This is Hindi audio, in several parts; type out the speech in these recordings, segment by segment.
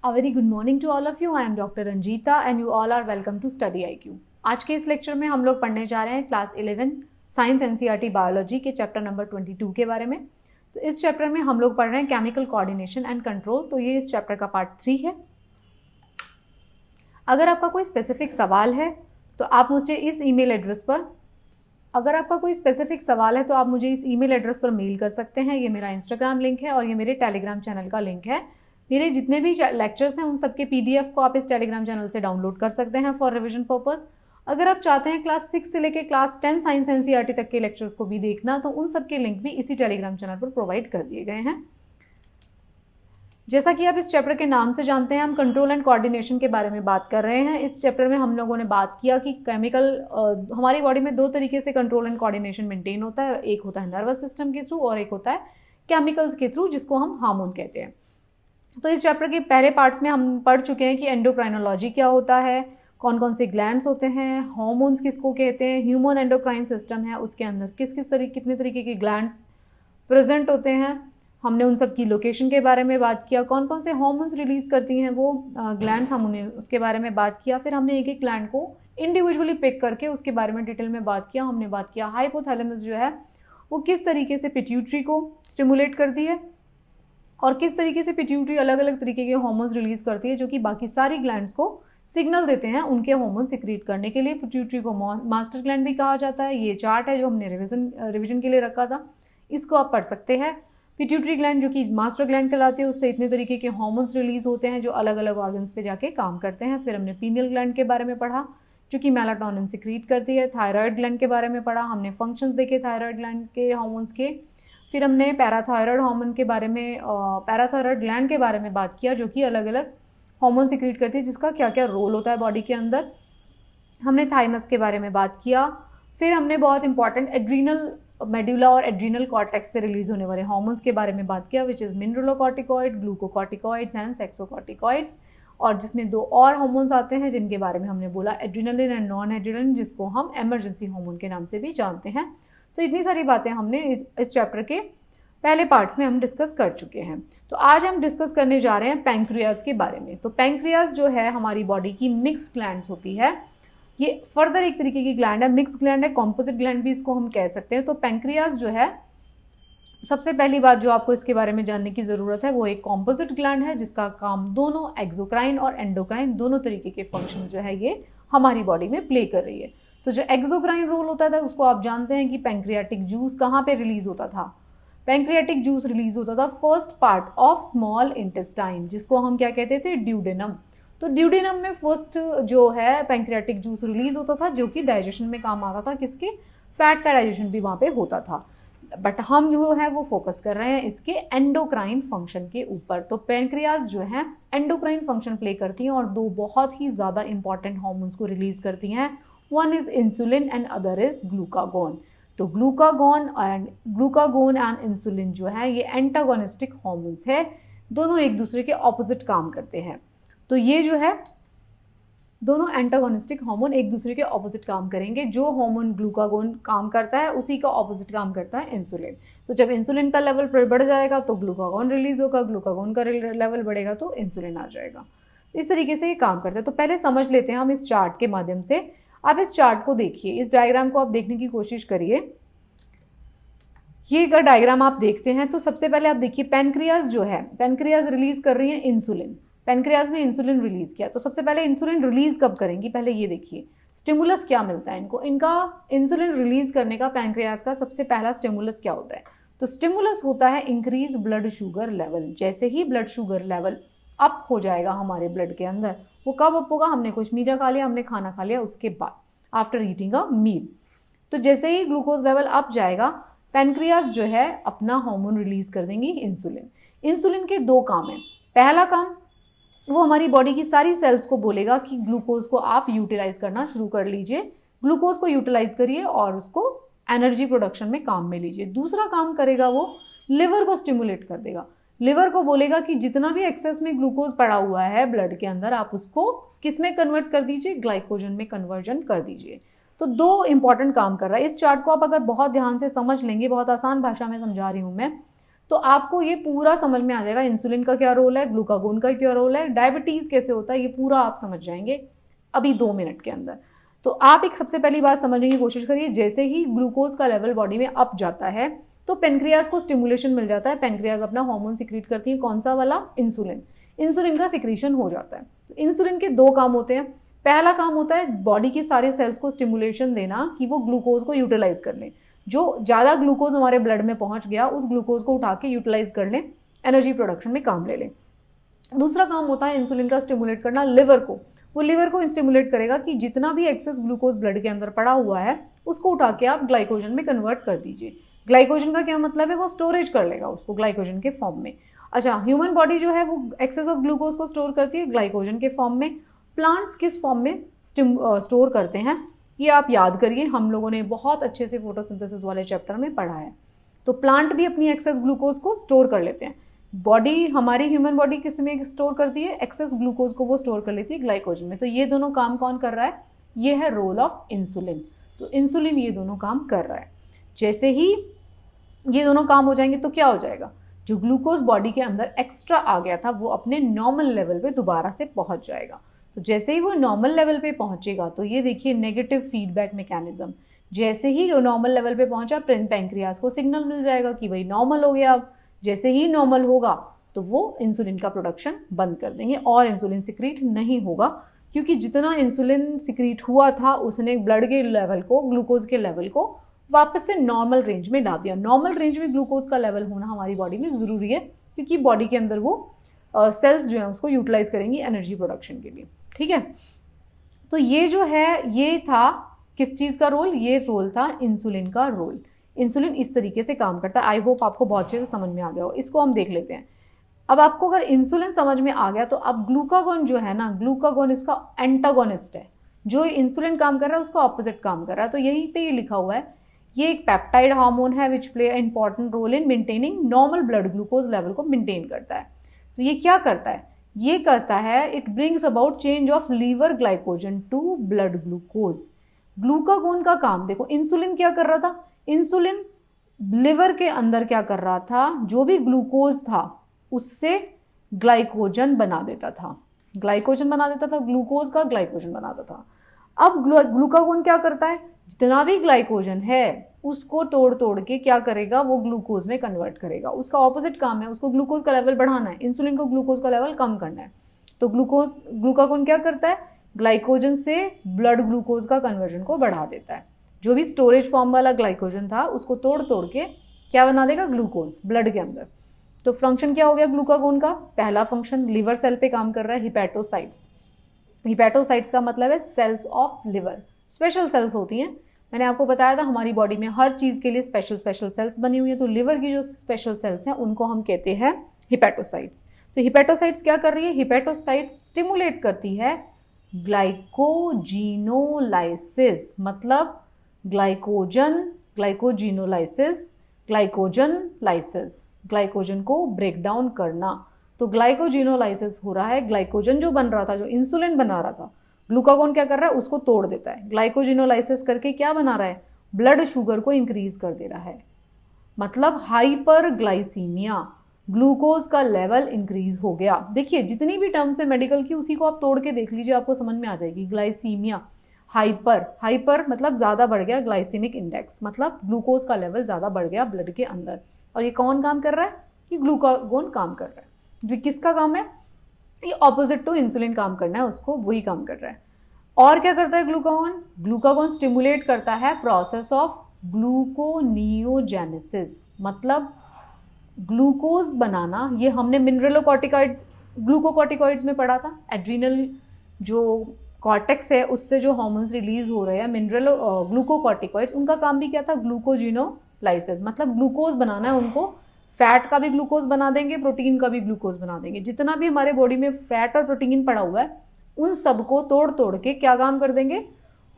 A very good morning to all of you. I am Dr. Ranjita and you all are welcome to Study IQ. आज के इस लेक्चर में हम लोग पढ़ने जा रहे हैं क्लास 11 साइंस एनसीईआरटी बायोलॉजी के चैप्टर नंबर 22 के बारे में। तो इस चैप्टर में हम लोग पढ़ रहे हैं केमिकल कोऑर्डिनेशन एंड कंट्रोल। तो ये इस चैप्टर का पार्ट 3 है। अगर आपका कोई स्पेसिफिक सवाल है तो आप मुझे इस ईमेल एड्रेस पर मेल कर सकते हैं। ये मेरा इंस्टाग्राम लिंक है और ये मेरे टेलीग्राम चैनल का लिंक है। मेरे जितने भी लेक्चर्स हैं उन सबके पीडीएफ को आप इस टेलीग्राम चैनल से डाउनलोड कर सकते हैं फॉर रिवीजन पर्पस। अगर आप चाहते हैं क्लास 6 से लेकर क्लास 10 साइंस एनसीईआरटी तक के लेक्चर्स को भी देखना तो उन सबके लिंक भी इसी टेलीग्राम चैनल पर प्रोवाइड कर दिए गए हैं। जैसा कि आप इस चैप्टर के नाम से जानते हैं, हम कंट्रोल एंड कोऑर्डिनेशन के बारे में बात कर रहे हैं। इस चैप्टर में हम लोगों ने बात किया कि हमारी बॉडी में दो तरीके से कंट्रोल एंड कोऑर्डिनेशन मेंटेन होता है। एक होता है नर्वस सिस्टम के थ्रू और एक होता है केमिकल्स के थ्रू, जिसको हम हार्मोन कहते हैं। तो इस चैप्टर के पहले पार्ट्स में हम पढ़ चुके हैं कि एंडोक्राइनोलॉजी क्या होता है, कौन कौन से ग्लैंड्स होते हैं, हार्मोन्स किसको कहते हैं, ह्यूमन एंडोक्राइन सिस्टम है उसके अंदर कितने तरीके के ग्लैंड्स प्रेजेंट होते हैं। हमने उन सब की लोकेशन के बारे में बात किया, कौन कौन से हार्मोन्स रिलीज करती हैं वो ग्लैंड्स, हमने उसके बारे में बात किया। फिर हमने एक एक ग्लैंड को इंडिविजुअली पिक करके उसके बारे में डिटेल में बात किया। हमने बात किया हाइपोथैलेमस जो है वो किस तरीके से पिट्यूटरी को स्टिमुलेट करती है और किस तरीके से पिट्यूटरी अलग अलग तरीके के हार्मोन्स रिलीज करती है जो कि बाकी सारी ग्लैंड्स को सिग्नल देते हैं उनके हार्मोन सिक्रीट करने के लिए। पिट्यूटरी को मास्टर ग्लैंड भी कहा जाता है। ये चार्ट है जो हमने रिवीजन के लिए रखा था, इसको आप पढ़ सकते हैं। पिट्यूटरी ग्लैंड जो कि मास्टर ग्लैंड कहलाती है, उससे इतने तरीके के हार्मोन्स रिलीज होते हैं जो अलग अलग ऑर्गन्स पे जाके काम करते हैं। फिर हमने पीनियल ग्लैंड के बारे में पढ़ा जो कि मेलाटोनिन सिक्रीट करती है। थायराइड ग्लैंड के बारे में पढ़ा, हमने फंक्शंस देखे थायराइड ग्लैंड के हार्मोन्स के। फिर हमने पैराथायराइड हार्मोन के बारे में पैराथायराइड ग्लैंड के बारे में बात किया जो कि अलग अलग हार्मोन सिक्रीट करती है, जिसका क्या क्या रोल होता है बॉडी के अंदर। हमने थाइमस के बारे में बात किया। फिर हमने बहुत इंपॉर्टेंट एड्रीनल मेडुला और एड्रीनल कॉर्टेक्स से रिलीज होने वाले हार्मोन्स के बारे में बात किया, which is mineralocorticoid, glucocorticoids and sexocorticoids. और जिसमें दो और हार्मोन्स आते हैं जिनके बारे में हमने बोला, एड्रीनलिन एंड नॉन एड्रीनलिन, जिसको हम इमरजेंसी हार्मोन के नाम से भी जानते हैं। तो इतनी सारी बातें हमने इस चैप्टर के पहले पार्ट्स में हम डिस्कस कर चुके हैं। तो आज हम डिस्कस करने जा रहे हैं पैंक्रियाज के बारे में। तो पैंक्रियाज जो है हमारी बॉडी की मिक्स्ड ग्लैंड्स होती है। ये फर्दर एक तरीके की ग्लैंड है, मिक्स्ड ग्लैंड है, कॉम्पोजिट ग्लैंड भी इसको हम कह सकते हैं। तो पैंक्रियाज जो है, सबसे पहली बात जो आपको इसके बारे में जानने की ज़रूरत है वो एक कॉम्पोजिट ग्लैंड है जिसका काम दोनों एक्सोक्राइन और एंडोक्राइन दोनों तरीके के फंक्शन जो है ये हमारी बॉडी में प्ले कर रही है। तो जो एक्सोक्राइन रोल होता था उसको आप जानते हैं कि पैंक्रियाटिक जूस कहाँ पे रिलीज होता था। पैंक्रियाटिक जूस रिलीज होता था first part of small intestine, जिसको हम क्या कहते थे, ड्यूडेनम। तो ड्यूडेनम में फर्स्ट जो है पैंक्रियाटिक जूस रिलीज होता था जो कि डाइजेशन में काम आता था। किसके? फैट का डाइजेशन भी वहाँ पे होता था। बट हम जो है वो फोकस कर रहे हैं इसके एंडोक्राइन फंक्शन के ऊपर। तो पैंक्रियाज जो है एंडोक्राइन फंक्शन प्ले करती हैं और दो बहुत ही ज़्यादा इंपॉर्टेंट हार्मोन्स को रिलीज करती हैं। One is insulin and other is glucagon. तो ग्लूकागोन एंड इंसुलिन जो है ये एंटागोनिस्टिक हार्मोन्स है, दोनों एक दूसरे के ऑपोजिट काम करते हैं। तो ये जो है दोनों एंटागोनिस्टिक हार्मोन एक दूसरे के ऑपोजिट काम करेंगे। जो हार्मोन ग्लूकागोन काम करता है उसी का ऑपोजिट काम करता है इंसुलिन। तो जब इंसुलिन का लेवल बढ़ जाएगा तो ग्लूकागोन रिलीज होगा, ग्लूकागोन का लेवल बढ़ेगा तो इंसुलिन आ जाएगा। इस तरीके से ये काम करता है। तो पहले समझ लेते हैं हम इस चार्ट के माध्यम से। आप इस चार्ट को देखिए, इस डायग्राम को आप देखने की कोशिश करिए। ये अगर डायग्राम आप देखते हैं तो सबसे पहले आप देखिए पैंक्रियाज जो है, पैंक्रियाज रिलीज कर रही है इंसुलिन। पैंक्रियाज ने इंसुलिन रिलीज किया। तो सबसे पहले इंसुलिन रिलीज कब करेंगी, पहले ये देखिए स्टिमुलस क्या मिलता है इनको। इनका इंसुलिन रिलीज करने का पैंक्रियाज का सबसे पहला स्टिमुलस क्या होता है, तो स्टिमुलस होता है इंक्रीज ब्लड शुगर लेवल। जैसे ही ब्लड शुगर लेवल अप हो जाएगा हमारे ब्लड के अंदर, वो कब अप होगा, हमने कुछ मीठा खा लिया, हमने खाना खा लिया, उसके बाद आफ्टर ईटिंग अ मील। तो जैसे ही ग्लूकोज लेवल अप जाएगा, पैंक्रियाज जो है अपना हार्मोन रिलीज कर देंगी इंसुलिन। इंसुलिन के दो काम हैं। पहला काम, वो हमारी बॉडी की सारी सेल्स को बोलेगा कि ग्लूकोज को आप यूटिलाइज करना शुरू कर लीजिए, ग्लूकोज को यूटिलाइज करिए और उसको एनर्जी प्रोडक्शन में काम में लीजिए। दूसरा काम करेगा वो लिवर को स्टिमुलेट कर देगा। लिवर को बोलेगा कि जितना भी एक्सेस में ग्लूकोज पड़ा हुआ है ब्लड के अंदर, आप उसको किस में कन्वर्ट कर दीजिए, ग्लाइकोजन में कन्वर्जन कर दीजिए। तो दो इंपॉर्टेंट काम कर रहा है। इस चार्ट को आप अगर बहुत ध्यान से समझ लेंगे, बहुत आसान भाषा में समझा रही हूँ मैं, तो आपको ये पूरा समझ में आ जाएगा इंसुलिन का क्या रोल है, ग्लूकागोन का क्या रोल है, डायबिटीज़ कैसे होता है, ये पूरा आप समझ जाएंगे अभी 2 मिनट के अंदर। तो आप एक सबसे पहली बात समझने की कोशिश करिए, जैसे ही ग्लूकोज का लेवल बॉडी में अप जाता है तो पेनक्रियाज को स्टिमुलेशन मिल जाता है, पेनक्रियाज अपना हार्मोन सिक्रीट करती है, कौन सा वाला, इंसुलिन। इंसुलिन का सिक्रीशन हो जाता है। तो इंसुलिन के 2 काम होते हैं। पहला काम होता है बॉडी के सारे सेल्स को स्टिमुलेशन देना कि वो ग्लूकोज को यूटिलाइज कर लें, जो ज़्यादा ग्लूकोज हमारे ब्लड में पहुंच गया उस ग्लूकोज को उठा के यूटिलाइज कर लें, एनर्जी प्रोडक्शन में काम ले लें। दूसरा काम होता है इंसुलिन का स्टिमुलेट करना लिवर को, वो लिवर को स्टिमुलेट करेगा कि जितना भी एक्सेस ग्लूकोज ब्लड के अंदर पड़ा हुआ है उसको उठा के आप ग्लाइकोजन में कन्वर्ट कर दीजिए। ग्लाइकोजन का क्या मतलब है, वो स्टोरेज कर लेगा उसको ग्लाइकोजन के फॉर्म में। अच्छा, ह्यूमन बॉडी जो है वो एक्सेस ऑफ ग्लूकोज को स्टोर करती है ग्लाइकोजन के फॉर्म में। प्लांट्स किस फॉर्म में स्टोर करते हैं ये आप याद करिए, हम लोगों ने बहुत अच्छे से फोटोसिंथेसिस वाले चैप्टर में पढ़ा है। तो प्लांट भी अपनी एक्सेस ग्लूकोज को स्टोर कर लेते हैं। बॉडी, हमारी ह्यूमन बॉडी किस में स्टोर करती है, एक्सेस ग्लूकोज को वो स्टोर कर लेती है ग्लाइकोजन में। तो ये दोनों काम कौन कर रहा है, ये है रोल ऑफ इंसुलिन। तो इंसुलिन ये दोनों काम कर रहा है। जैसे ही ये दोनों काम हो जाएंगे तो क्या हो जाएगा, जो ग्लूकोज बॉडी के अंदर एक्स्ट्रा आ गया था वो अपने नॉर्मल लेवल पे दोबारा से पहुंच जाएगा। तो जैसे ही वो नॉर्मल लेवल पे पहुंचेगा तो ये देखिए नेगेटिव फीडबैक मैकेनिज्म, जैसे ही नॉर्मल लेवल पे पहुंचा पेनक्रियाज को सिग्नल मिल जाएगा कि भाई नॉर्मल हो गया। अब जैसे ही नॉर्मल होगा तो वो इंसुलिन का प्रोडक्शन बंद कर देंगे और इंसुलिन सिक्रीट नहीं होगा, क्योंकि जितना इंसुलिन सिक्रीट हुआ था उसने ब्लड के लेवल को, ग्लूकोज के लेवल को वापस से नॉर्मल रेंज में ला दिया। नॉर्मल रेंज में ग्लूकोज का लेवल होना हमारी बॉडी में ज़रूरी है, क्योंकि बॉडी के अंदर वो सेल्स जो है उसको यूटिलाइज करेंगी एनर्जी प्रोडक्शन के लिए। ठीक है, तो ये जो है ये था किस चीज़ का रोल, ये रोल था इंसुलिन का रोल। इंसुलिन इस तरीके से काम करता है। आई होप आपको बहुत अच्छे से समझ में आ गया हो। इसको हम देख लेते हैं। अब आपको अगर इंसुलिन समझ में आ गया तो अब ग्लूकागोन जो है ना, ग्लूकागोन इसका एंटागोनिस्ट है। जो इंसुलिन काम कर रहा है उसका ऑपोजिट काम कर रहा है। तो यहीं पे ये लिखा हुआ है, ये एक पेप्टाइड हार्मोन है which play important role in maintaining normal blood glucose level को मेंटेन करता है। तो ये क्या करता है, ये करता है it brings about change of liver glycogen to blood glucose. Glucagon का काम देखो, इंसुलिन क्या कर रहा था, इंसुलिन लिवर के अंदर क्या कर रहा था, जो भी ग्लूकोज था उससे ग्लाइकोजन बना देता था, ग्लाइकोजन बना देता था, ग्लूकोज का ग्लाइकोजन बनाता था। अब ग्लूकागोन क्या करता है, जितना भी ग्लाइकोजन है उसको तोड़ तोड़ के क्या करेगा, वो ग्लूकोज में कन्वर्ट करेगा। उसका ऑपोजिट काम है, उसको ग्लूकोज का लेवल बढ़ाना है, इंसुलिन को ग्लूकोज का लेवल कम करना है। तो ग्लूकागोन क्या करता है, ग्लाइकोजन से ब्लड ग्लूकोज का कन्वर्जन को बढ़ा देता है। जो भी स्टोरेज फॉर्म वाला ग्लाइकोजन था उसको तोड़ तोड़ के क्या बना देगा, ग्लूकोज ब्लड के अंदर। तो फंक्शन क्या हो गया ग्लूकागोन का, पहला फंक्शन लिवर सेल पे काम कर रहा है, हिपैटोसाइट्स। हिपैटोसाइट्स का मतलब है cells of liver, special cells होती हैं। मैंने आपको बताया था हमारी बॉडी में हर चीज़ के लिए स्पेशल सेल्स बनी हुई है। तो लिवर की जो स्पेशल सेल्स हैं उनको हम कहते हैं हिपैटोसाइट्स। तो हिपैटोसाइट्स क्या कर रही है, हिपैटोसाइट्स स्टिमुलेट करती है ग्लाइकोजिनोलाइसिस, मतलब ग्लाइकोजन लाइसिस, ग्लाइकोजन को ब्रेक डाउन करना। तो ग्लाइकोजिनोलाइसिस हो रहा है, ग्लाइकोजन जो बन रहा था, जो इंसुलिन बना रहा था, ग्लूकागोन क्या कर रहा है, उसको तोड़ देता है। ग्लाइकोजिनोलाइसिस करके क्या बना रहा है, ब्लड शुगर को इंक्रीज कर दे रहा है, मतलब हाइपरग्लाइसीमिया, ग्लूकोज का लेवल इंक्रीज हो गया। देखिए जितनी भी टर्म्स है मेडिकल की उसी को आप तोड़ के देख लीजिए, आपको समझ में आ जाएगी। ग्लाइसीमिया, हाइपर मतलब ज़्यादा बढ़ गया, ग्लाइसेमिक इंडेक्स मतलब ग्लूकोज का लेवल ज़्यादा बढ़ गया ब्लड के अंदर। और ये कौन काम कर रहा है, ये ग्लूकागोन काम कर रहा है। जो किसका काम है, ये ऑपोजिट टू इंसुलिन काम करना है उसको, वही काम कर रहा है। और क्या करता है ग्लूकागोन, ग्लूकागोन स्टिमुलेट करता है प्रोसेस ऑफ ग्लूकोनियोजेनेसिस, मतलब ग्लूकोज बनाना। ये हमने मिनरलोकॉर्टिकॉइड्स, ग्लूकोकॉर्टिकॉइड्स में पढ़ा था। एड्रीनल जो कॉर्टेक्स है उससे जो हार्मोन्स रिलीज हो रहे हैं ग्लूकोकॉर्टिकॉइड्स, उनका काम भी क्या था, ग्लूकोजिनोलाइसिस, मतलब ग्लूकोज बनाना है उनको। फैट का भी ग्लूकोज बना देंगे, प्रोटीन का भी ग्लूकोज बना देंगे। जितना भी हमारे बॉडी में फैट और प्रोटीन पड़ा हुआ है उन सबको तोड़ तोड़ के क्या काम कर देंगे,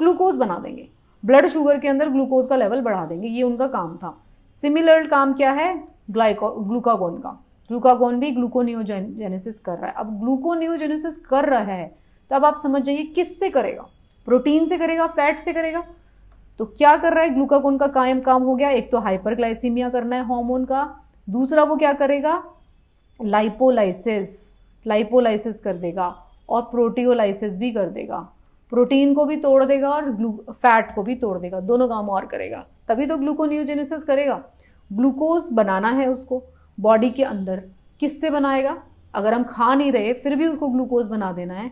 ग्लूकोज बना देंगे, ब्लड शुगर के अंदर ग्लूकोज का लेवल बढ़ा देंगे। ये उनका काम था। सिमिलर काम क्या है ग्लूकागोन का, ग्लूकागोन भी ग्लूकोनियोजेनेसिस कर रहा है। अब ग्लूकोनियोजेनेसिस कर रहा है तो अब आप समझ जाइए किससे करेगा, प्रोटीन से करेगा, फैट से करेगा। तो क्या कर रहा है ग्लूकागोन का काम हो गया, एक तो हाइपरग्लाइसीमिया करना है हार्मोन का, दूसरा वो क्या करेगा, लाइपोलाइसिस कर देगा और प्रोटियोलाइसिस भी कर देगा, प्रोटीन को भी तोड़ देगा और फैट को भी तोड़ देगा, दोनों काम और करेगा, तभी तो ग्लूकोनियोजेनेसिस करेगा। ग्लूकोज बनाना है उसको बॉडी के अंदर, किससे बनाएगा, अगर हम खा नहीं रहे फिर भी उसको ग्लूकोज बना देना है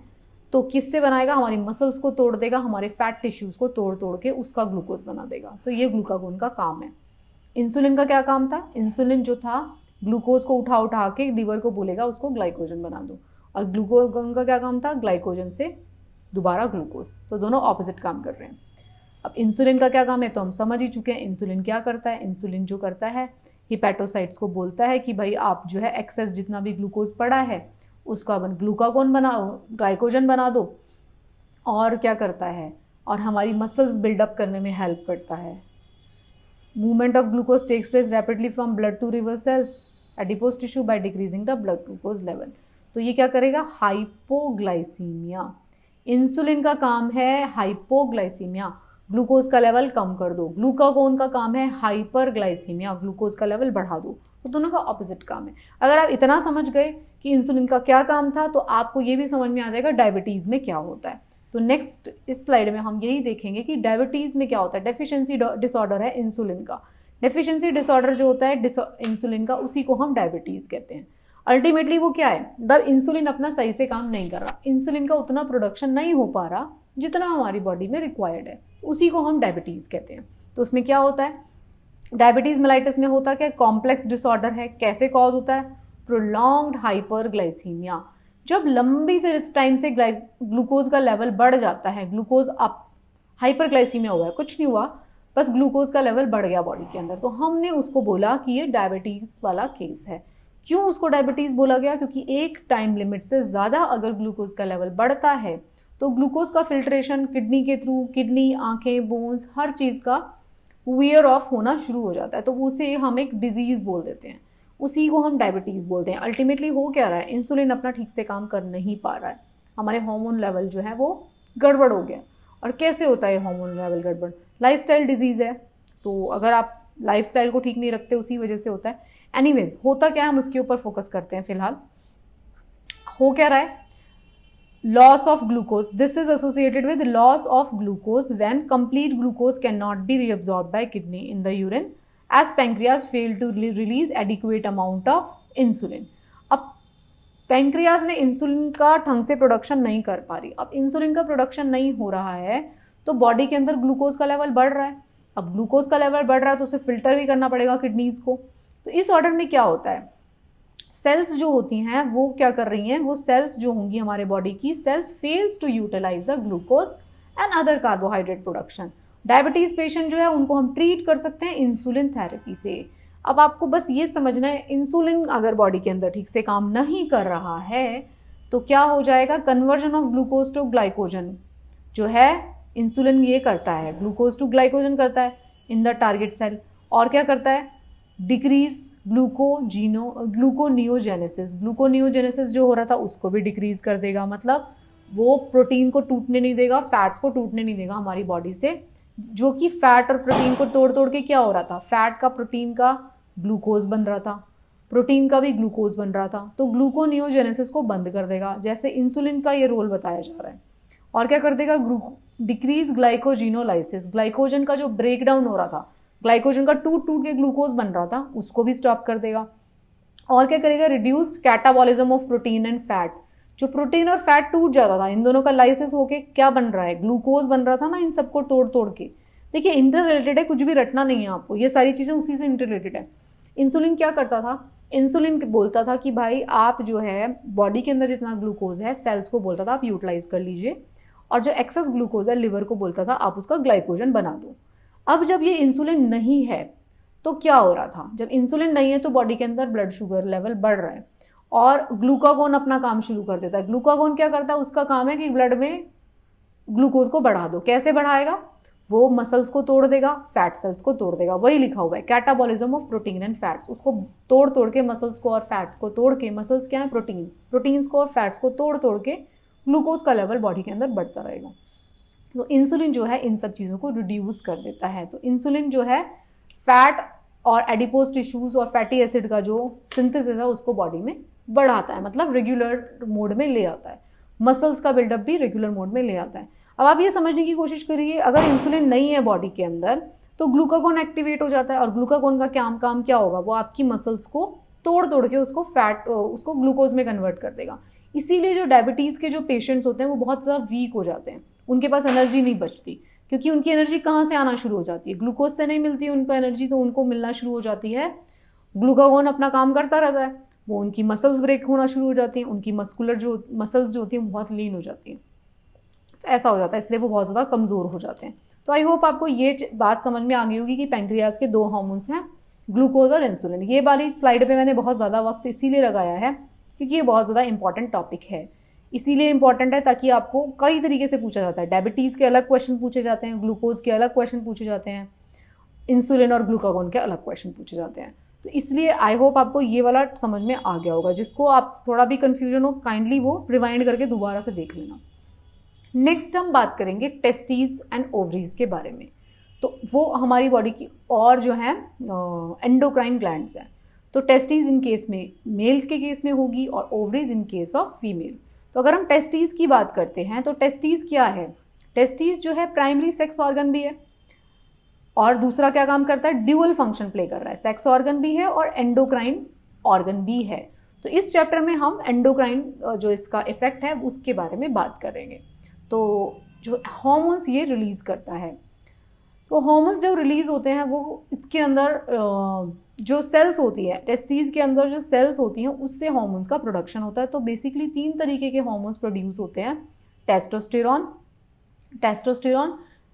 तो किससे बनाएगा, हमारी मसल्स को तोड़ देगा, हमारे फैट टिश्यूज को तोड़ तोड़ के उसका ग्लूकोज बना देगा। तो ये ग्लूकागोन का काम है। इंसुलिन का क्या काम था, इंसुलिन जो था ग्लूकोज को उठा उठा के लीवर को बोलेगा उसको ग्लाइकोजन बना दो, और ग्लूकागोन का क्या काम था, ग्लाइकोजन से दोबारा ग्लूकोज। तो दोनों ऑपोजिट काम कर रहे हैं। अब इंसुलिन का क्या काम है तो हम समझ ही चुके हैं। इंसुलिन क्या करता है, इंसुलिन जो करता है हिपैटोसाइट्स को बोलता है कि भाई आप जो है एक्सेस जितना भी ग्लूकोज पड़ा है उसका ग्लूकागोन बनाओ, ग्लाइकोजन बना दो। और क्या करता है, और हमारी मसल्स बिल्डअप करने में हेल्प करता है। Movement of glucose takes place rapidly from blood to liver cells adipose tissue by decreasing the blood glucose level. तो ये क्या करेगा, हाइपोग्लाइसीमिया। इंसुलिन का काम है हाइपोग्लाइसीमिया, ग्लूकोज का लेवल कम कर दो। ग्लूकागोन का काम है हाइपरग्लाइसीमिया, ग्लूकोज का लेवल बढ़ा दो। तो दोनों का ऑपोजिट काम है। अगर आप इतना समझ गए कि इंसुलिन का क्या काम था तो आपको ये भी समझ में आ जाएगा डायबिटीज़ में क्या होता है। तो नेक्स्ट इस स्लाइड में हम यही देखेंगे कि डायबिटीज़ में क्या होता है। डेफिशिएंसी डिसऑर्डर है इंसुलिन का। डेफिशिएंसी डिसऑर्डर जो होता है इंसुलिन का, उसी को हम डायबिटीज़ कहते हैं। अल्टीमेटली वो क्या है, जब इंसुलिन अपना सही से काम नहीं कर रहा, इंसुलिन का उतना प्रोडक्शन नहीं हो पा रहा जितना हमारी बॉडी में रिक्वायर्ड है, उसी को हम डायबिटीज़ कहते हैं। तो उसमें क्या होता है, डायबिटीज़ मेलाइटिस में होता क्या, कॉम्प्लेक्स डिसऑर्डर है। कैसे कॉज होता है, प्रोलॉन्ग्ड हाइपरग्लाइसीमिया। जब लंबी टाइम से ग्लूकोज का लेवल बढ़ जाता है, ग्लूकोज अप, हाइपरग्लाइसीमिया हुआ है, कुछ नहीं हुआ, बस ग्लूकोज का लेवल बढ़ गया बॉडी के अंदर, तो हमने उसको बोला कि ये डायबिटीज़ वाला केस है। क्यों उसको डायबिटीज़ बोला गया, क्योंकि एक टाइम लिमिट से ज़्यादा अगर ग्लूकोज का लेवल बढ़ता है तो ग्लूकोज का फिल्ट्रेशन किडनी के थ्रू, किडनी, आंखें, बोन्स, हर चीज़ का वेयर ऑफ होना शुरू हो जाता है, तो उसे हम एक डिजीज़ बोल देते हैं, उसी को हम डायबिटीज़ बोलते हैं। अल्टीमेटली हो क्या रहा है, इंसुलिन अपना ठीक से काम कर नहीं पा रहा है, हमारे हार्मोन लेवल जो है वो गड़बड़ हो गया। और कैसे होता है हार्मोन लेवल गड़बड़, लाइफस्टाइल डिजीज़ है, तो अगर आप लाइफस्टाइल को ठीक नहीं रखते उसी वजह से होता है। एनीवेज होता क्या है, हम उसके ऊपर फोकस करते हैं फिलहाल। हो क्या रहा है, loss of glucose, this is associated with loss of glucose when complete glucose cannot be reabsorbed by kidney in the urine as pancreas fail to release adequate amount of insulin। अब पैंक्रियाज ने इंसुलिन का ढंग से प्रोडक्शन नहीं कर पा रही। अब इंसुलिन का प्रोडक्शन नहीं हो रहा है तो बॉडी के अंदर ग्लूकोज का लेवल बढ़ रहा है। अब ग्लूकोज का लेवल बढ़ रहा है तो उसे फिल्टर भी करना पड़ेगा किडनीज को। तो इस ऑर्डर में क्या होता है, सेल्स जो होती हैं वो क्या कर रही हैं, वो सेल्स जो होंगी हमारे बॉडी की cells fails to utilise the glucose and other carbohydrate production. Diabetes patient जो है उनको हम ट्रीट कर सकते हैं इंसुलिन थेरेपी से। अब आपको बस ये समझना है, इंसुलिन अगर बॉडी के अंदर ठीक से काम नहीं कर रहा है तो क्या हो जाएगा, conversion of glucose to glycogen जो है इंसुलिन ये करता है, ग्लूकोज टू ग्लाइकोजन करता है इन द टारगेट सेल। और क्या करता है, डिक्रीज ग्लूकोनियोजेनेसिस। ग्लूकोनियोजेनेसिस जो हो रहा था उसको भी डिक्रीज कर देगा, मतलब वो प्रोटीन को टूटने नहीं देगा, फैट्स को टूटने नहीं देगा हमारी बॉडी से, जो कि फैट और प्रोटीन को तोड़ तोड़ के क्या हो रहा था, फैट का प्रोटीन का ग्लूकोज बन रहा था, प्रोटीन का भी ग्लूकोज बन रहा था, तो ग्लूकोनियोजेनेसिस को बंद कर देगा, जैसे इंसुलिन का ये रोल बताया जा रहा है। और क्या कर देगा, डिक्रीज ग्लाइकोजिनोलाइसिस, ग्लाइकोजन का जो ब्रेक डाउन हो रहा था, ग्लाइकोजन का टूट टूट के ग्लूकोज बन रहा था, उसको भी स्टॉप कर देगा। और क्या करेगा, reduce catabolism of protein and fat, जो प्रोटीन और फैट टूट जाता था, इन दोनों का लाइसिस होके क्या बन रहा है, ग्लूकोज बन रहा था ना, इन सबको तोड़ तोड़ के। देखिए इंटर रिलेटेड है, कुछ भी रटना नहीं है आपको, ये सारी चीज़ें उसी से इंटर रिलेटेड है। इंसुलिन क्या करता था, इंसुलिन बोलता था कि भाई आप जो है बॉडी के अंदर जितना ग्लूकोज है सेल्स को बोलता था आप यूटिलाइज कर लीजिए, और जो एक्सेस ग्लूकोज है लिवर को बोलता था आप उसका ग्लाइकोजन बना दो। अब जब ये इंसुलिन नहीं है तो क्या हो रहा था, जब इंसुलिन नहीं है तो बॉडी के अंदर ब्लड शुगर लेवल बढ़ रहा है और ग्लूकागोन अपना काम शुरू कर देता है। ग्लूकागोन क्या करता है, उसका काम है कि ब्लड में ग्लूकोज को बढ़ा दो। कैसे बढ़ाएगा, वो मसल्स को तोड़ देगा, फैट सेल्स को तोड़ देगा, वही लिखा हुआ है catabolism of protein and fats. उसको तोड़ तोड़ के मसल्स को और फैट्स को तोड़ के, मसल्स क्या है प्रोटीन, प्रोटीन्स को और फैट्स को तोड़ तोड़ के ग्लूकोज का लेवल बॉडी के अंदर बढ़ता रहेगा। तो इंसुलिन जो है इन सब चीज़ों को रिड्यूस कर देता है। तो इंसुलिन जो है फैट और एडिपोज टिश्यूज और फैटी एसिड का जो सिंथेसिस है उसको बॉडी में बढ़ाता है, मतलब रेगुलर मोड में ले आता है। मसल्स का बिल्डअप भी रेगुलर मोड में ले आता है। अब आप ये समझने की कोशिश करिए, अगर इंसुलिन नहीं है बॉडी के अंदर तो ग्लूकागोन एक्टिवेट हो जाता है, और ग्लूकागोन का काम क्या होगा, वो आपकी मसल्स को तोड़ के उसको ग्लूकोज में कन्वर्ट कर देगा। इसीलिए जो डायबिटीज़ के जो पेशेंट्स होते हैं वो बहुत ज़्यादा वीक हो जाते हैं, उनके पास एनर्जी नहीं बचती, क्योंकि उनकी एनर्जी कहाँ से आना शुरू हो जाती है, ग्लूकोज से नहीं मिलती उनको एनर्जी, तो उनको मिलना शुरू हो जाती है, ग्लूकागोन अपना काम करता रहता है, वो उनकी मसल्स ब्रेक होना शुरू हो जाती हैं, उनकी मसल्स जो होती हैं बहुत लीन हो जाती हैं, तो ऐसा हो जाता है, इसलिए वो बहुत ज़्यादा कमज़ोर हो जाते हैं। तो आई होप आपको ये बात समझ में आ गई होगी कि पैंक्रियाज के 2 हार्मोन्स हैं, ग्लूकोज और इंसुलिन। ये वाली स्लाइड पे मैंने बहुत ज़्यादा वक्त इसीलिए लगाया है क्योंकि ये बहुत ज़्यादा इंपॉर्टेंट टॉपिक है, इसीलिए इंपॉर्टेंट है ताकि आपको कई तरीके से पूछा जाता है, डायबिटीज़ के अलग क्वेश्चन पूछे जाते हैं, ग्लूकोज के अलग क्वेश्चन पूछे जाते हैं, इंसुलिन और ग्लूकागोन के अलग क्वेश्चन पूछे जाते हैं। तो इसलिए आई होप आपको ये वाला समझ में आ गया होगा, जिसको आप थोड़ा भी कन्फ्यूजन हो काइंडली वो रिवाइंड करके दोबारा से देख लेना। नेक्स्ट हम बात करेंगे टेस्टीज एंड ओवरीज के बारे में। तो वो हमारी बॉडी की और जो है एंडोक्राइन ग्लैंड्स हैं। तो टेस्टीज इन केस में मेल के केस में होगी और ovaries in case of female. तो अगर हम टेस्टीज की बात करते हैं तो टेस्टीज क्या है, टेस्टीज जो है प्राइमरी सेक्स ऑर्गन भी है और दूसरा क्या काम करता है, ड्यूअल फंक्शन प्ले कर रहा है, सेक्स ऑर्गन भी है और एंडोक्राइन ऑर्गन भी है। तो इस चैप्टर में हम एंडोक्राइन जो इसका इफेक्ट है उसके बारे में बात करेंगे। तो जो हार्मोन्स ये रिलीज़ करता है, तो हार्मोन्स जब रिलीज़ होते हैं वो इसके अंदर जो सेल्स होती है, टेस्टीज के अंदर जो सेल्स होती हैं उससे हार्मोन्स का प्रोडक्शन होता है। तो बेसिकली 3 तरीके के हार्मोन्स प्रोड्यूस होते हैं, टेस्टोस्टेरॉन,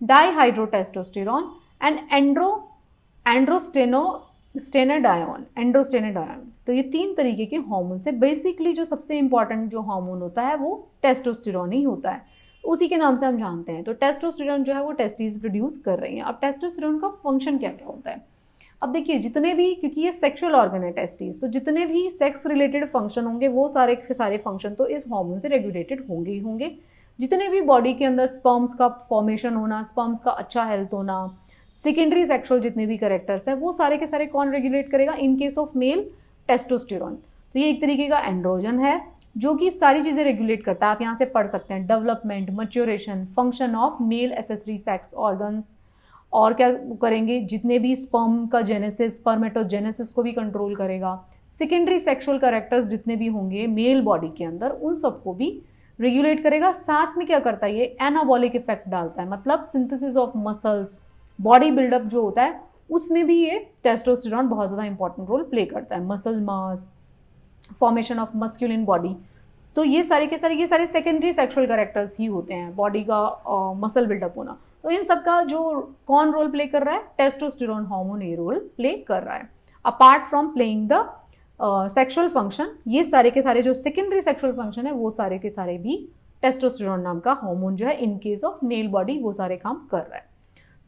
डाईहाइड्रोटेस्टोस्टेरॉन एंड एंड्रोस्टेनाडायन। तो ये 3 तरीके के हार्मोन से बेसिकली जो सबसे इंपॉर्टेंट जो हार्मोन होता है वो टेस्टोस्टेरॉन ही होता है, उसी के नाम से हम जानते हैं। तो टेस्टोस्टेरॉन जो है वो टेस्टीज प्रोड्यूस कर रही हैं। अब टेस्टोस्टेरॉन का फंक्शन क्या क्या होता है, अब देखिए जितने भी, क्योंकि ये सेक्सुअल ऑर्गन है टेस्टीज, तो जितने भी सेक्स रिलेटेड फंक्शन होंगे वो सारे फंक्शन तो इस हार्मोन से रेगुलेटेड होंगे ही होंगे। जितने भी बॉडी के अंदर स्पर्म्स का फॉर्मेशन होना, स्पर्म्स का अच्छा हेल्थ होना, सेकेंडरी सेक्सुअल जितने भी कैरेक्टर्स हैं वो सारे के सारे कौन रेगुलेट करेगा, in case of male testosterone. तो ये एक तरीके का एंड्रोजन है जो कि सारी चीज़ें रेगुलेट करता है। आप यहाँ से पढ़ सकते हैं development, maturation, function of male accessory sex organs, और क्या करेंगे, जितने भी स्पर्म का जेनेसिस, स्पर्मेटोजेनेसिस को भी कंट्रोल करेगा, सेकेंडरी सेक्सुअल कैरेक्टर्स जितने भी होंगे मेल बॉडी के अंदर उन सबको भी रेगुलेट करेगा। साथ में क्या करता है, ये एनाबॉलिक इफेक्ट डालता है, मतलब synthesis of muscles, body buildup जो होता है उसमें भी ये टेस्टोस्टेरॉन बहुत ज़्यादा इंपॉर्टेंट रोल प्ले करता है, muscle mass, formation of masculine body. तो ये सारे के सारे सेकेंडरी सेक्सुअल कैरेक्टर्स ही होते हैं, बॉडी का मसल बिल्डअप होना। तो इन सब का जो कौन रोल प्ले कर रहा है, टेस्टोस्टेरॉन हार्मोन ये रोल प्ले कर रहा है। Apart from playing the sexual function, ये सारे के सारे जो सेकेंडरी सेक्सुअल फंक्शन है वो सारे के सारे भी टेस्टोस्टेरॉन नाम का हार्मोन जो है in case of male body वो सारे काम कर रहा है।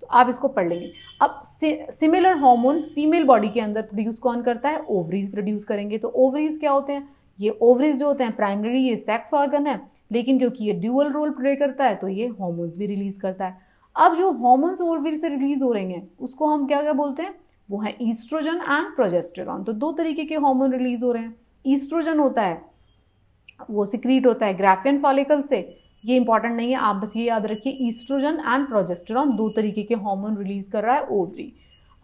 तो आप इसको पढ़ लेंगे। अब सिमिलर हार्मोन फीमेल बॉडी के अंदर प्रोड्यूस कौन करता है, ओवरीज प्रोड्यूस करेंगे। तो ओवरीज क्या होते हैं, ये ओवरीज जो होते हैं प्राइमरी ये सेक्स ऑर्गन है, लेकिन क्योंकि ये ड्यूअल रोल प्ले करता है तो ये हार्मोन्स भी रिलीज करता है। अब जो हार्मोन्स ओवरीज से रिलीज हो रहे हैं उसको हम क्या क्या बोलते हैं, वो है ईस्ट्रोजन एंड प्रोजेस्टेरॉन। तो 2 तरीके के हार्मोन रिलीज हो रहे हैं। ईस्ट्रोजन होता है वो सिक्रीट होता है ग्राफियन फॉलिकल से, ये इंपॉर्टेंट नहीं है, आप बस ये याद रखिए, ईस्ट्रोजन एंड प्रोजेस्टेरॉन 2 तरीके के हार्मोन रिलीज कर रहा है ओवरी।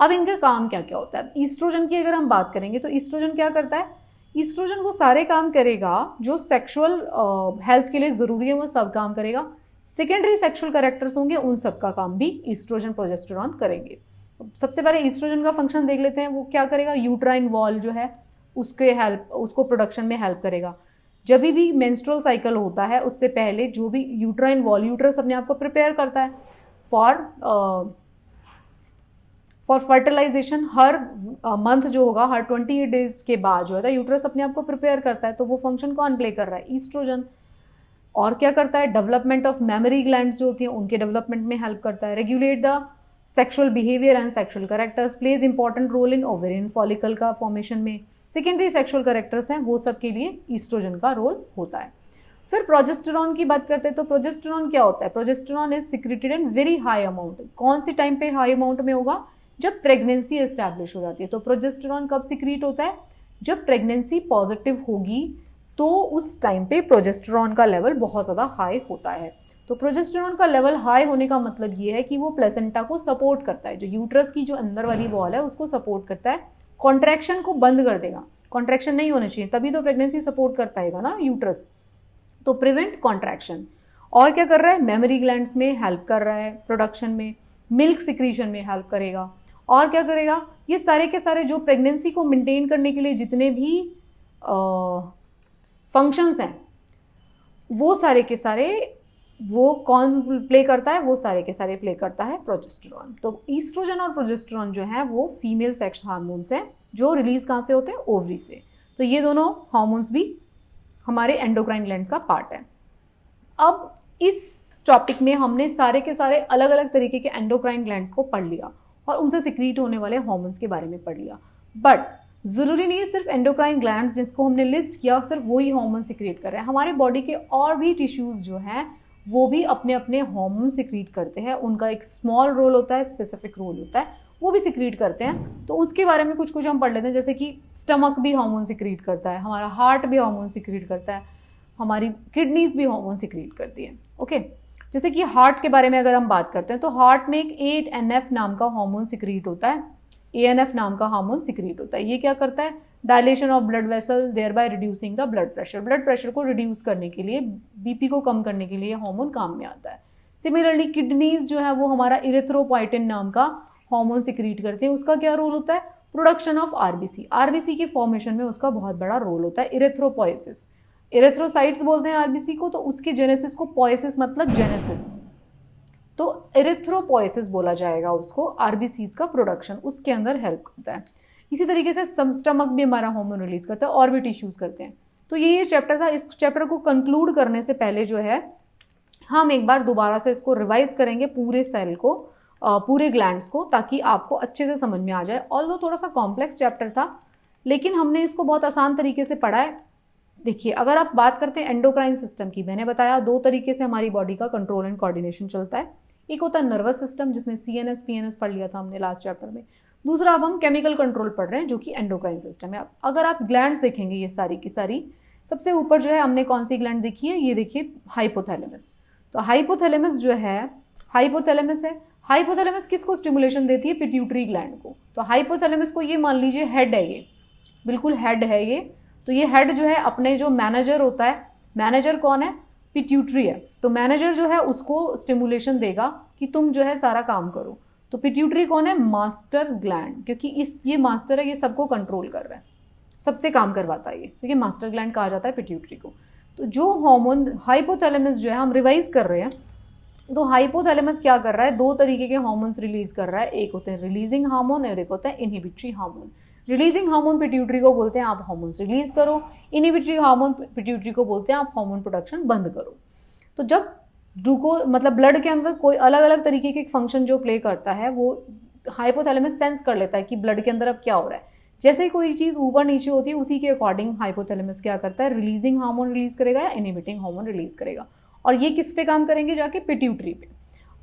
अब इनका काम क्या क्या होता है, ईस्ट्रोजन की अगर हम बात करेंगे तो ईस्ट्रोजन क्या करता है, ईस्ट्रोजन वो सारे काम करेगा जो सेक्सुअल हेल्थ के लिए ज़रूरी है, वो सब काम करेगा। सेकेंडरी सेक्सुअल कैरेक्टर्स होंगे उन सब का काम भी ईस्ट्रोजन प्रोजेस्टेरॉन करेंगे। सबसे पहले ईस्ट्रोजन का फंक्शन देख लेते हैं, वो क्या करेगा, यूट्राइन वॉल जो है उसको प्रोडक्शन में हेल्प करेगा। जब भी मेंस्ट्रुअल साइकिल होता है उससे पहले जो भी यूट्राइन वॉल, यूट्रस अपने आप को प्रिपेयर करता है फॉर फर्टिलाइजेशन। हर मंथ जो होगा, हर 28 डेज के बाद जो है यूट्रस अपने आप को प्रिपेयर करता है, तो वो फंक्शन कौन प्ले कर रहा है, ईस्ट्रोजन। और क्या करता है, डेवलपमेंट ऑफ मेमोरी ग्लैंड्स जो होती हैं उनके डेवलपमेंट में हेल्प करता है। Regulate the sexual behaviour and sexual characters, plays important role in ovarian follicle का फॉर्मेशन में। सेकेंडरी सेक्सुअल कैरेक्टर्स हैं वो सब के लिए ईस्ट्रोजन का रोल होता है। फिर प्रोजेस्टेरॉन की बात करते हैं तो प्रोजेस्टेरॉन क्या होता है, progesterone is secreted in very high amount. कौन सी टाइम पे हाई अमाउंट में होगा, जब प्रेगनेंसी एस्टैब्लिश हो जाती है। तो प्रोजेस्टेरॉन कब सिक्रीट होता है? जब प्रेगनेंसी पॉजिटिव होगी तो उस टाइम पे प्रोजेस्टेरॉन का लेवल बहुत ज़्यादा हाई होता है। तो प्रोजेस्टेरॉन का लेवल हाई होने का मतलब ये है कि वो प्लेसेंटा को सपोर्ट करता है, जो यूट्रस की जो अंदर वाली वॉल है उसको सपोर्ट करता है, कॉन्ट्रैक्शन को बंद कर देगा। कॉन्ट्रैक्शन नहीं होना चाहिए, तभी तो प्रेगनेंसी सपोर्ट कर पाएगा ना यूट्रस, तो प्रिवेंट कॉन्ट्रैक्शन। और क्या कर रहा है? मेमोरी ग्लैंड्स में हेल्प कर रहा है, प्रोडक्शन में, मिल्क सिक्रीशन में हेल्प करेगा। और क्या करेगा? ये सारे के सारे जो प्रेगनेंसी को मेंटेन करने के लिए जितने भी फंक्शंस हैं वो सारे के सारे वो कौन प्ले करता है? वो सारे के सारे प्ले करता है प्रोजेस्टेरॉन। तो ईस्ट्रोजन और प्रोजेस्टेरॉन जो है वो फीमेल सेक्स हार्मोन्स हैं जो रिलीज कहाँ से होते हैं? ओवरी से। तो ये दोनों हार्मोन्स भी हमारे एंडोक्राइन ग्लैंड्स का पार्ट है। अब इस टॉपिक में हमने सारे के सारे अलग अलग तरीके के एंडोक्राइन ग्लैंड्स को पढ़ लिया और उनसे सिक्रीट होने वाले हार्मोन्स के बारे में पढ़ लिया। बट ज़रूरी नहीं है सिर्फ एंडोक्राइन ग्लैंड्स जिसको हमने लिस्ट किया सिर्फ वही हार्मोन सिक्रीट कर रहे हैं। हमारे बॉडी के और भी टिश्यूज़ जो हैं वो भी अपने अपने हार्मोन सिक्रीट करते हैं। उनका एक स्मॉल रोल होता है, स्पेसिफिक रोल होता है, वो भी सिक्रीट करते हैं। तो उसके बारे में कुछ कुछ हम पढ़ लेते हैं, जैसे कि स्टमक भी हार्मोन सिक्रीट करता है, हमारा हार्ट भी हार्मोन सिक्रीट करता है, हमारी किडनीज भी हार्मोन सिक्रीट करती है। ओके, जैसे कि हार्ट के बारे में अगर हम बात करते हैं तो हार्ट में एक ANF नाम का हार्मोन सिक्रीट होता है, ANF नाम का हार्मोन सिक्रीट होता है। ये क्या करता है? Dilation of blood vessel, thereby reducing the blood pressure. Blood pressure को रिड्यूस करने के लिए, BP को कम करने के लिए हार्मोन काम में आता है। सिमिलरली किडनीज जो है वो हमारा इरिथ्रोपोइटिन नाम का हार्मोन सिक्रीट करते हैं। उसका क्या रोल होता है? प्रोडक्शन ऑफ RBC के फॉर्मेशन में उसका बहुत बड़ा रोल होता है। इरेथ्रोपोइसिस, इरेथ्रोसाइट्स बोलते हैं RBC को, तो उसके जेनेसिस को, पोइसिस मतलब जेनेसिस, तो इरेथ्रोपोइसिस बोला जाएगा उसको। RBCs का प्रोडक्शन उसके अंदर हेल्प करता है। इसी तरीके से स्टमक भी हमारा हार्मोन रिलीज करता है और भी टिश्यूज करते हैं। तो ये चैप्टर था। इस चैप्टर को कंक्लूड करने से पहले जो है हम एक बार दोबारा से इसको रिवाइज करेंगे, पूरे सेल को, पूरे ग्लैंड्स को, ताकि आपको अच्छे से समझ में आ जाए। ऑल्दो थोड़ा सा कॉम्प्लेक्स चैप्टर था लेकिन हमने इसको बहुत आसान तरीके से पढ़ा है। देखिए, अगर आप बात करते हैं एंडोक्राइन सिस्टम की, मैंने बताया 2 तरीके से हमारी बॉडी का कंट्रोल एंड कोऑर्डिनेशन चलता है। एक होता है नर्वस सिस्टम जिसमें CNS PNS पढ़ लिया था हमने लास्ट चैप्टर में। दूसरा अब हम केमिकल कंट्रोल पढ़ रहे हैं जो कि एंडोक्राइन सिस्टम है। अगर आप ग्लैंड्स देखेंगे ये सारी की सारी, सबसे ऊपर जो है हमने कौन सी ग्लैंड देखी है? ये देखिए हाइपोथैलेमस। तो हाइपोथैलेमस जो है, हाइपोथैलेमस है। हाइपोथैलेमस किसको स्टिमुलेशन देती है? पिट्यूटरी ग्लैंड को। तो हाइपोथैलेमस को ये मान लीजिए हेड है, ये बिल्कुल हेड है ये। तो ये हेड जो है अपने जो मैनेजर होता है, मैनेजर कौन है? पिट्यूटरी है। तो मैनेजर जो है उसको स्टिमुलेशन देगा कि तुम जो है सारा काम करो। तो पिट्यूटरी कौन है? मास्टर ग्लैंड, क्योंकि ये मास्टर है, ये सबको कंट्रोल कर रहा है, सबसे काम करवाता है ये, तो ये मास्टर ग्लैंड कहा जाता है पिट्यूटरी को। तो जो हार्मोन हाइपोथैलेमस जो है, हम रिवाइज कर रहे हैं, तो हाइपोथैलेमस क्या कर रहा है? 2 तरीके के हार्मोन्स रिलीज कर रहा है। एक होते हैं रिलीजिंग हार्मोन और एक होता है inhibitory hormone. Releasing hormone pituitary को बोलते हैं आप हार्मोन्स रिलीज करो, इनहिबिटरी हार्मोन पिट्यूटरी को बोलते हैं आप हार्मोन प्रोडक्शन बंद करो। तो जब मतलब ब्लड के अंदर कोई अलग अलग तरीके के फंक्शन जो प्ले करता है वो हाइपोथैलेमस सेंस कर लेता है कि ब्लड के अंदर अब क्या हो रहा है। जैसे ही कोई चीज़ ऊपर नीचे होती है उसी के अकॉर्डिंग हाइपोथैलेमस क्या करता है? रिलीजिंग हार्मोन रिलीज करेगा या इनहिबिटिंग हार्मोन रिलीज करेगा। और ये किस पे काम करेंगे? जाके पिट्यूटरी पे।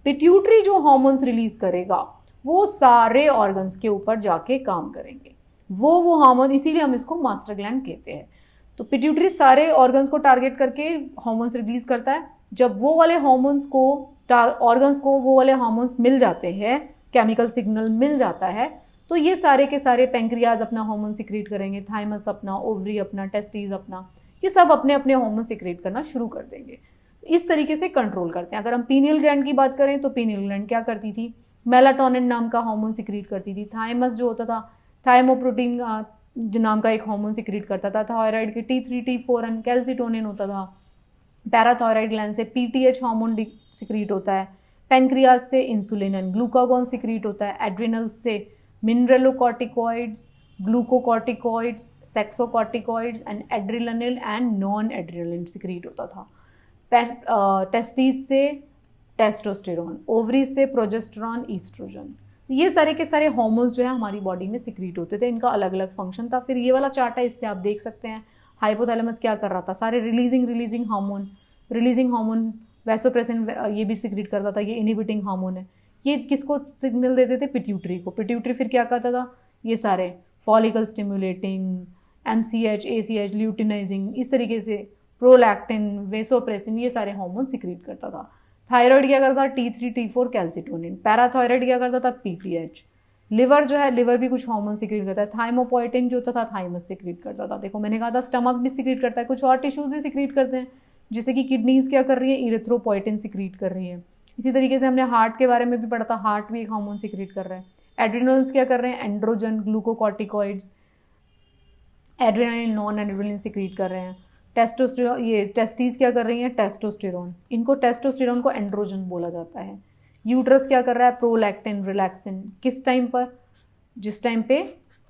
पिट्यूटरी जो हार्मोन्स रिलीज करेगा वो सारे ऑर्गन्स के ऊपर जाके काम करेंगे, वो हार्मोन, इसीलिए हम इसको मास्टर ग्लैंड कहते हैं। तो पिट्यूटरी सारे ऑर्गन्स को टारगेट करके हार्मोन्स रिलीज करता है। जब वो वाले हार्मोन्स को, ऑर्गन्स को वो वाले हार्मोन्स मिल जाते हैं, केमिकल सिग्नल मिल जाता है, तो ये सारे के सारे पेंक्रियाज अपना हार्मोन सिक्रीट करेंगे, थाइमस अपना, ओवरी अपना, टेस्टिस अपना, ये सब अपने अपने हार्मोन सिक्रीट करना शुरू कर देंगे। इस तरीके से कंट्रोल करते हैं। अगर हम पीनियल ग्लैंड की बात करें तो पीनियल ग्लैंड क्या करती थी? मेलाटोनिन नाम का हार्मोन सिक्रीट करती थी। थाइमस जो होता था, थाइमोप्रोटीन नाम का एक हार्मोन सिक्रीट करता था। थायराइड के T3 T4 एंड कैल्सिटोनिन होता था। पैराथायराइड ग्लैंड से PTH हार्मोन सिक्रीट होता है। पेंक्रियाज से इंसुलिन एंड ग्लूकागॉन सिक्रीट होता है। एड्रिनल से mineralocorticoids, glucocorticoids, sexocorticoids and adrenaline and non adrenaline secrete होता था। टेस्टिस से टेस्टोस्टेरोन, ओवरीज से प्रोजेस्टेरॉन, ईस्ट्रोजन। ये सारे के सारे हार्मोन्स जो है हमारी बॉडी में सिक्रीट होते थे, इनका अलग अलग फंक्शन था। फिर ये वाला चार्ट है, इससे आप देख सकते हैं हाइपोथैलेमस क्या कर रहा था, सारे रिलीजिंग हार्मोन वैसोप्रेसिन ये भी सिक्रीट करता था, ये इनहिबिटिंग हार्मोन है। ये किसको सिग्नल देते थे? पिट्यूटरी को। पिट्यूटरी फिर क्या करता था? ये सारे follicle stimulating, MCH, ACH, luteinising, इस तरीके से प्रोलैक्टिन, वेसोप्रेसिन, ये सारे हार्मोन सिक्रीट करता था। थायराइड क्या करता था? T3, T4, calcitonin. पैराथायराइड क्या करता था? PTH। लिवर जो है, लिवर भी कुछ हार्मोन सिक्रीट करता है। थाइमोपोएटिन जो होता था, थाइमस सिक्रीट करता था। देखो मैंने कहा था स्टमक भी सिक्रीट करता है, कुछ और टिश्यूज भी सिक्रीट करते हैं, जैसे कि किडनीज क्या कर रही है? इरिथ्रोपोएटिन सिक्रीट कर रही है। इसी तरीके से हमने हार्ट के बारे में भी पढ़ा था, हार्ट भी एक हार्मोन सिक्रीट कर रहा है। एड्रिनल्स क्या कर रहे हैं? Androgen, glucocorticoids, adrenaline, non adrenaline secrete कर रहे हैं। टेस्टोस्टेरोन, ये टेस्टीज क्या कर रही हैं? टेस्टोस्टेरोन। इनको टेस्टोस्टेरोन को एंड्रोजन बोला जाता है। यूट्रस क्या कर रहा है? Prolactin, relaxin. किस टाइम पर? जिस टाइम पे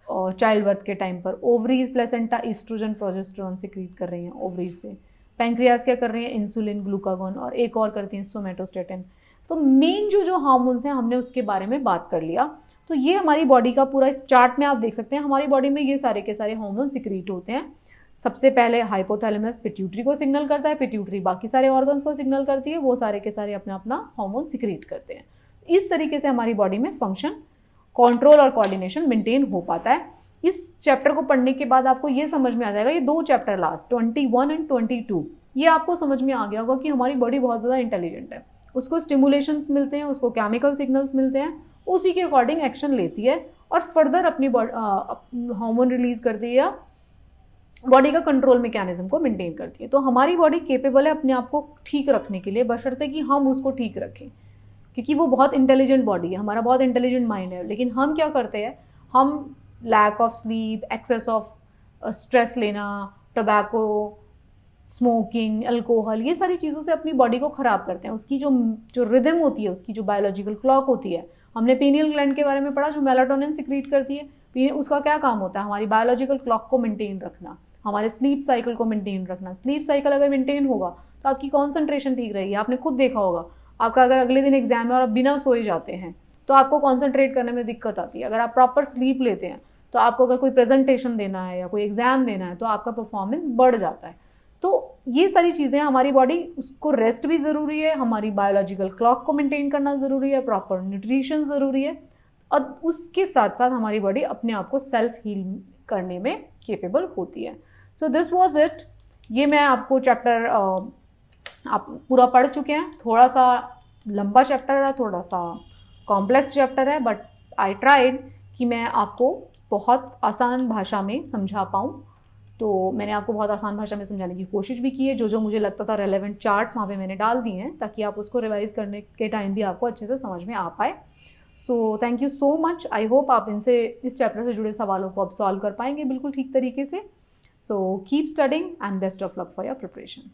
चाइल्ड बर्थ के टाइम पर। Ovaries, placenta, oestrogen, progesterone secrete कर रही हैं ओवरीज से। पैंक्रियाज क्या कर रही है? इंसुलिन, ग्लूकागॉन, और एक और करती हैं सोमेटोस्टेटिन। तो मेन जो हार्मोन्स हैं हमने उसके बारे में बात कर लिया। तो ये हमारी बॉडी का पूरा, इस चार्ट में आप देख सकते हैं हमारी बॉडी में ये सारे के सारे हार्मोन सिक्रीट होते हैं। सबसे पहले हाइपोथैलेमस पिट्यूटरी को सिग्नल करता है, पिट्यूटरी बाकी सारे ऑर्गन्स को सिग्नल करती है, वो सारे के सारे अपना अपना हार्मोन सिक्रीट करते हैं। इस तरीके से हमारी बॉडी में फंक्शन, कंट्रोल और कोऑर्डिनेशन मेंटेन हो पाता है। इस चैप्टर को पढ़ने के बाद आपको ये समझ में आ जाएगा, ये 2 चैप्टर लास्ट 21 एंड 22, ये आपको समझ में आ गया होगा कि हमारी बॉडी बहुत ज़्यादा इंटेलिजेंट है। उसको स्टिमुलेशंस मिलते हैं, उसको केमिकल सिग्नल्स मिलते हैं, उसी के अकॉर्डिंग एक्शन लेती है और फर्दर अपनी हार्मोन रिलीज करती है या बॉडी का कंट्रोल मैकेनिज्म को मेंटेन करती है। तो हमारी बॉडी केपेबल है अपने आप को ठीक रखने के लिए, बशर्ते कि हम उसको ठीक रखें, क्योंकि वो बहुत इंटेलिजेंट बॉडी है, हमारा बहुत इंटेलिजेंट माइंड है। लेकिन हम क्या करते हैं? हम lack of sleep, excess of stress लेना, टोबैको, स्मोकिंग, अल्कोहल, ये सारी चीज़ों से अपनी बॉडी को ख़राब करते हैं। उसकी जो रिदम होती है, उसकी जो बायोलॉजिकल क्लॉक होती है, हमने पीनियल ग्लैंड के बारे में पढ़ा जो मेलाटोनिन सिक्रीट करती है। उसका क्या काम होता है? हमारी बायोलॉजिकल क्लॉक को मेंटेन रखना, हमारे स्लीप साइकिल को मेंटेन रखना। स्लीप साइकिल अगर मेंटेन होगा तो आपकी कॉन्सेंट्रेशन ठीक रहेगी। आपने खुद देखा होगा, आपका अगर अगले दिन एग्जाम है और आप बिना सोए जाते हैं तो आपको कॉन्सेंट्रेट करने में दिक्कत आती है। अगर आप प्रॉपर स्लीप लेते हैं तो आपको अगर कोई प्रेजेंटेशन देना है या कोई एग्जाम देना है तो आपका परफॉर्मेंस बढ़ जाता है। तो ये सारी चीज़ें, हमारी बॉडी, उसको रेस्ट भी ज़रूरी है, हमारी बायोलॉजिकल क्लॉक को मेंटेन करना ज़रूरी है, प्रॉपर न्यूट्रिशन ज़रूरी है, और उसके साथ साथ हमारी बॉडी अपने आप को सेल्फ हील करने में केपेबल होती है। So this was it. ये मैं आपको चैप्टर आप पूरा पढ़ चुके हैं। थोड़ा सा लंबा चैप्टर है, थोड़ा सा कॉम्प्लेक्स चैप्टर है, बट आई ट्राइड कि मैं आपको बहुत आसान भाषा में समझा पाऊँ। तो मैंने आपको बहुत आसान भाषा में समझाने की कोशिश भी की है। जो मुझे लगता था रेलेवेंट चार्ट्स वहाँ पे मैंने डाल दिए हैं, ताकि आप उसको रिवाइज करने के टाइम भी आपको अच्छे से समझ में आ पाए। So thank you so much. I hope आप इस चैप्टर से जुड़े सवालों को आप सॉल्व कर पाएंगे बिल्कुल ठीक तरीके से। So keep studying and best of luck for your preparation.